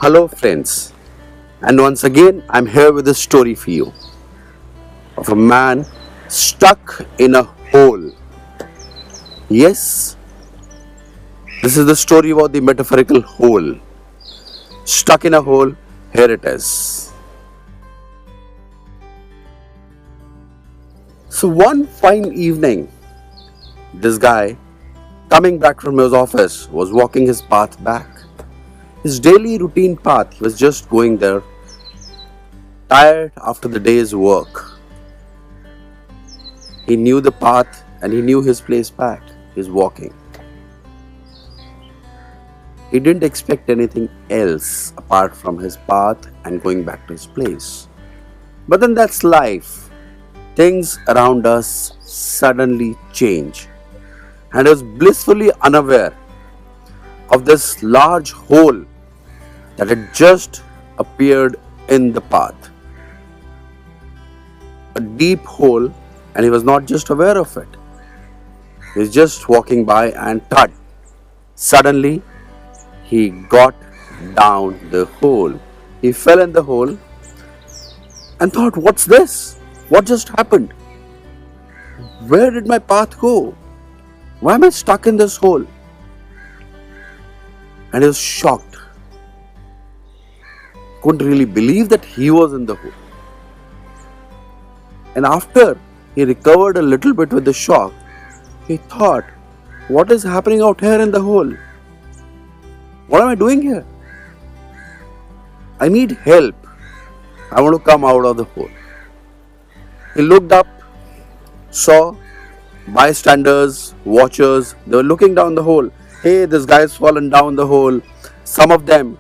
Hello, friends, and once again I'm here with a story for you of a man stuck in a hole. Yes, this is the story about the metaphorical hole. Stuck in a hole, here it is. So, one fine evening, this guy, coming back from his office, was walking his path back. His daily routine path, he was just going there, tired after the day's work. He knew the path and he knew his place back. He's walking. He didn't expect anything else apart from his path and going back to his place. But then that's life. Things around us suddenly change. And he was blissfully unaware of this large hole that had just appeared in the path. A deep hole, and he was not just aware of it. He was just walking by and thud. Suddenly, he got down the hole. He fell in the hole and thought, what's this? What just happened? Where did my path go? Why am I stuck in this hole? And he was shocked. Couldn't really believe that he was in the hole. And after he recovered a little bit with the shock, he thought, what is happening out here in the hole? What am I doing here? I need help. I want to come out of the hole. He looked up, saw bystanders, watchers, they were looking down the hole. Hey, this guy's fallen down the hole. Some of them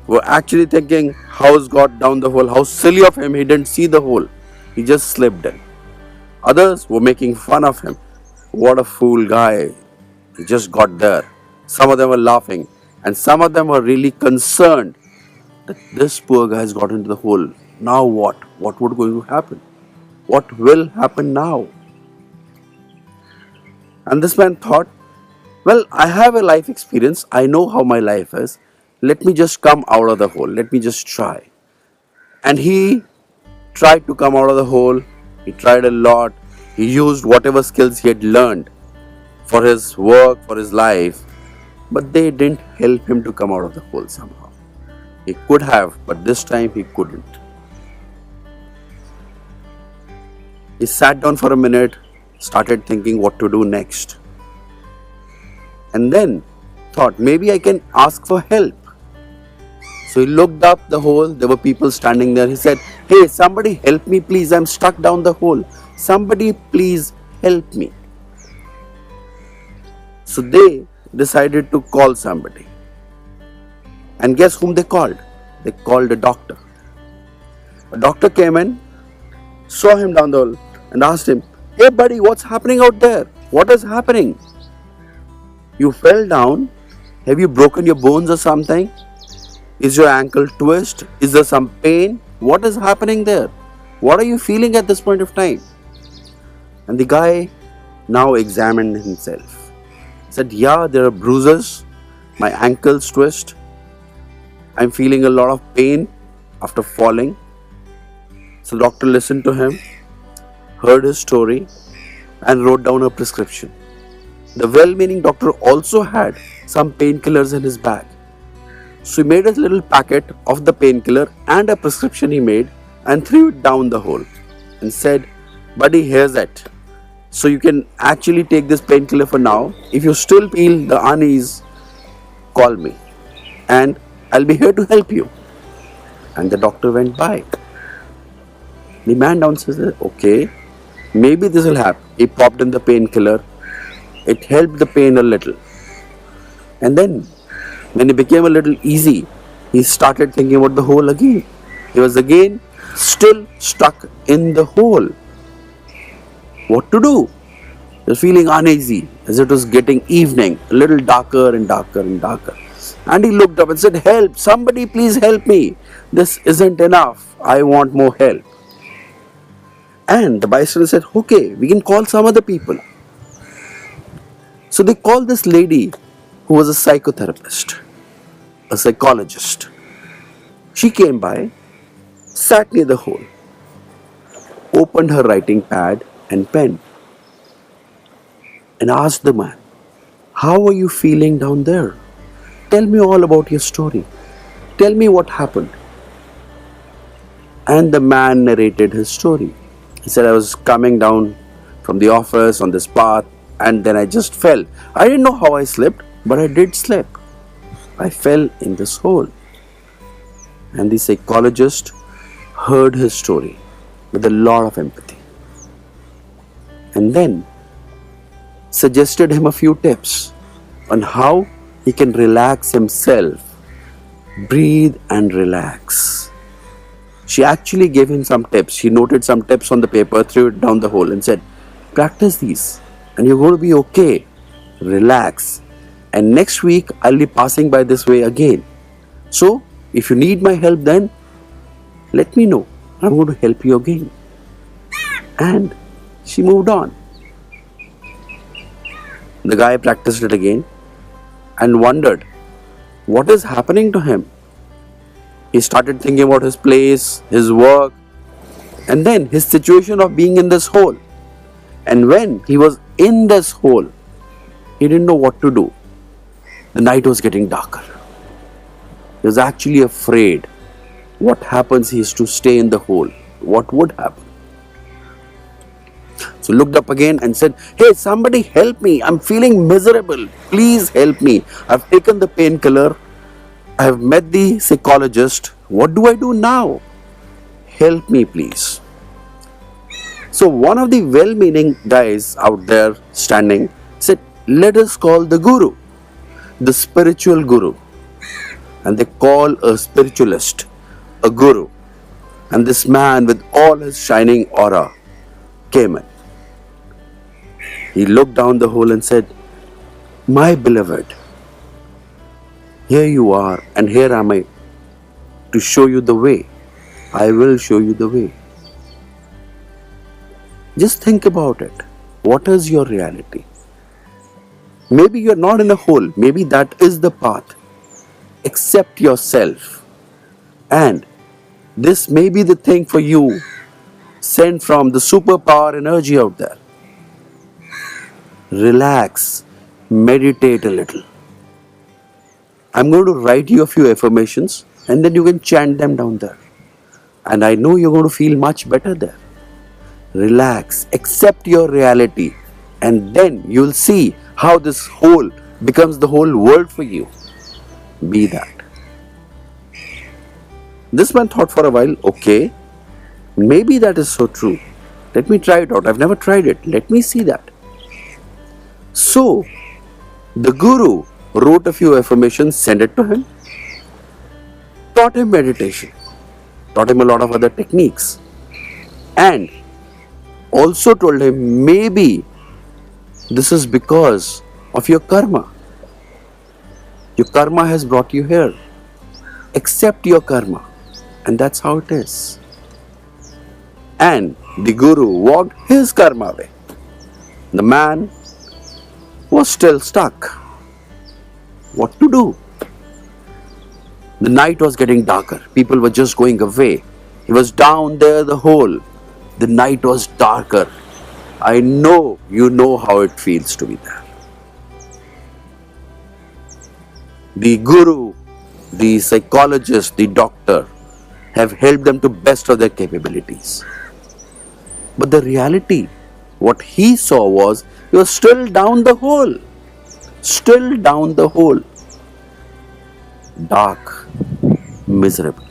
were actually thinking, how's got down the hole? How silly of him, he didn't see the hole. He just slipped in. Others were making fun of him. What a fool guy. He just got there. Some of them were laughing. And some of them were really concerned that this poor guy has got into the hole. Now what? What would going to happen? What will happen now? And this man thought, well, I have a life experience. I know how my life is. Let me just come out of the hole. Let me just try. And he tried to come out of the hole. He tried a lot. He used whatever skills he had learned for his work, for his life. But they didn't help him to come out of the hole somehow. He could have, but this time he couldn't. He sat down for a minute, started thinking what to do next. And then thought, maybe I can ask for help. So he looked up the hole. There were people standing there. He said, hey, somebody help me please. I'm stuck down the hole. Somebody please help me. So they decided to call somebody. And guess whom they called? They called a doctor. A doctor came in, saw him down the hole and asked him, hey buddy, what's happening out there? What is happening? You fell down. Have you broken your bones or something? Is your ankle twist? Is there some pain? What is happening there? What are you feeling at this point of time? And the guy now examined himself. He said, yeah, there are bruises. My ankles twist. I'm feeling a lot of pain after falling. So the doctor listened to him, heard his story, and wrote down a prescription. The well-meaning doctor also had some painkillers in his bag. So he made a little packet of the painkiller and a prescription he made and threw it down the hole and said, buddy, here's it. So you can actually take this painkiller for now. If you still feel the unease, call me and I'll be here to help you. And the doctor went by. The man downstairs said, okay, maybe this will happen. He popped in the painkiller. It helped the pain a little. And then when it became a little easy, he started thinking about the hole again. He was again still stuck in the hole. What to do? He was feeling uneasy as it was getting evening, a little darker and darker and darker. And he looked up and said, help, somebody please help me. This isn't enough. I want more help. And the bystander said, okay, we can call some other people. So they called this lady who was a psychotherapist, a psychologist. She came by, sat near the hole, opened her writing pad and pen, and asked the man, "How are you feeling down there? Tell me all about your story. Tell me what happened." And the man narrated his story. He said, "I was coming down from the office on this path, and then I just fell. I didn't know how I slipped, but I did slip. I fell in this hole." And the psychologist heard his story with a lot of empathy, and then suggested him a few tips on how he can relax himself. Breathe and relax. She actually gave him some tips. She noted some tips on the paper, threw it down the hole, and said, "Practice these, and you're going to be okay. Relax. And next week, I'll be passing by this way again. So, if you need my help, then let me know. I'm going to help you again." And she moved on. The guy practiced it again and wondered what is happening to him. He started thinking about his place, his work, and then his situation of being in this hole. And when he was in this hole, he didn't know what to do. The night was getting darker. He was actually afraid. What happens? He is to stay in the hole. What would happen? So looked up again and said, "Hey, somebody help me. I'm feeling miserable. Please help me. I've taken the painkiller. I've met the psychologist. What do I do now? Help me, please." So one of the well-meaning guys out there standing said, "Let us call the guru, the spiritual guru." And they call a spiritualist a guru. And this man with all his shining aura came in. He looked down the hole and said, "My beloved, here you are, and here am I to show you the way. I will show you the way." Just think about it. What is your reality? Maybe you're not in a hole. Maybe that is the path. Accept yourself. And this may be the thing for you, sent from the superpower energy out there. Relax. Meditate a little. I'm going to write you a few affirmations, and then you can chant them down there. And I know you're going to feel much better there. Relax. Accept your reality. And then you'll see how this whole becomes the whole world for you. Be that. This man thought for a while, okay, maybe that is so true. Let me try it out. I've never tried it. Let me see that. So, the guru wrote a few affirmations, sent it to him, taught him meditation, taught him a lot of other techniques, and also told him maybe this is because of your karma. Your karma has brought you here. Accept your karma, and that's how it is. And the guru walked his karma way. The man was still stuck. What to do? The night was getting darker. People were just going away. He was down there, the hole. The night was darker. I know you know how it feels to be there. The guru, the psychologist, the doctor have helped them to best of their capabilities. But the reality, what he saw was, he was still down the hole. Still down the hole. Dark, miserable.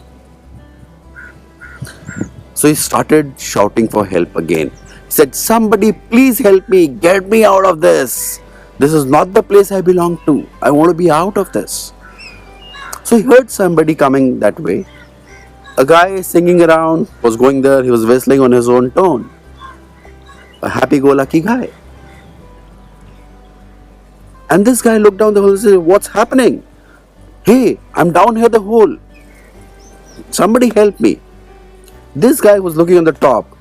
So he started shouting for help again. He said, "Somebody please help me, get me out of this. This is not the place I belong to. I want to be out of this." So he heard somebody coming that way. A guy singing around was going there. He was whistling on his own tone. A happy-go-lucky guy. And this guy looked down the hole and said, "What's happening? Hey, I'm down here the hole. Somebody help me." This guy was looking on the top,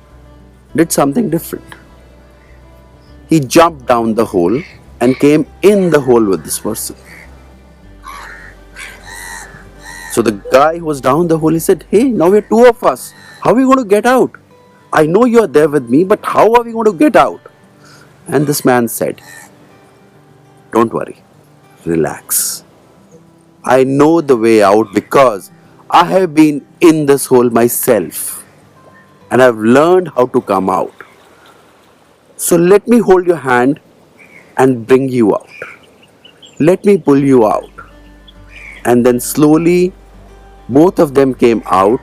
did something different. He jumped down the hole and came in the hole with this person. So the guy who was down the hole, he said, hey, now we're two of us. How are we going to get out? I know you're there with me, but how are we going to get out? And this man said, don't worry, relax. I know the way out because I have been in this hole myself and I've learned how to come out. So let me hold your hand and bring you out. Let me pull you out. And then slowly both of them came out,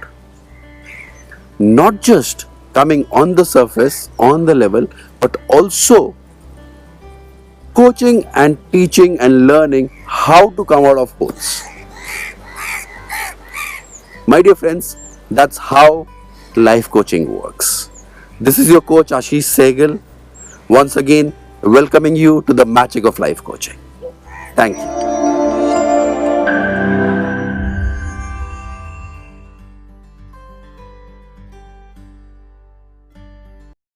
not just coming on the surface, on the level, but also coaching and teaching and learning how to come out of holes. My dear friends, that's how life coaching works. This is your coach Ashish Sehgal, once again welcoming you to the magic of life coaching. Thank you.